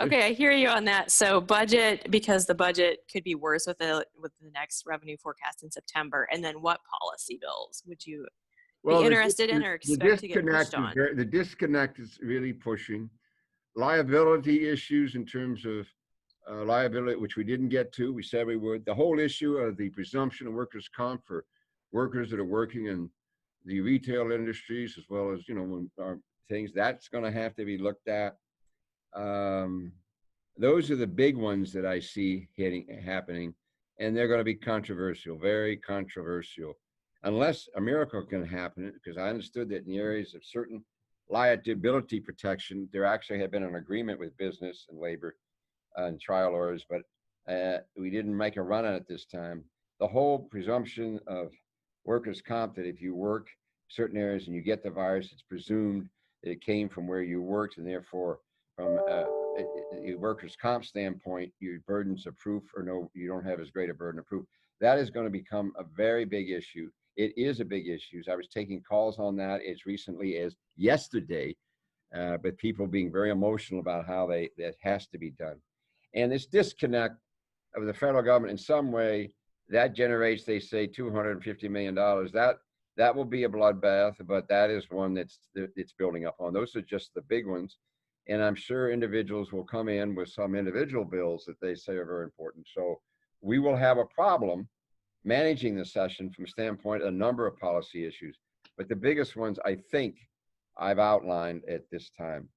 Okay, I hear you on that. So budget, because the budget could be worse with the next revenue forecast in September. And then what policy bills would you be Well, interested in or expect to get pushed on? the disconnect is really pushing liability issues in terms of liability, which we didn't get to. We said we would. The whole issue of the presumption of workers' comp for workers that are working in the retail industries, as well as, when things, that's going to have to be looked at. Those are the big ones that I see happening, and they're going to be controversial, very controversial, unless a miracle can happen. Because I understood that in the areas of certain liability protection, there actually had been an agreement with business and labor and trial lawyers, but we didn't make a run on it this time. The whole presumption of workers' comp, that if you work certain areas and you get the virus, it's presumed that it came from where you worked, and therefore from a workers' comp standpoint, your burdens of proof, or no, you don't have as great a burden of proof. That is going to become a very big issue. It is a big issue. I was taking calls on that as recently as yesterday, but people being very emotional about how that has to be done. And this disconnect of the federal government in some way, that generates, they say, $250 million. That will be a bloodbath, but that is one it's building up on. Those are just the big ones. And I'm sure individuals will come in with some individual bills that they say are very important. So we will have a problem managing the session from a standpoint of a number of policy issues. But the biggest ones, I think, I've outlined at this time.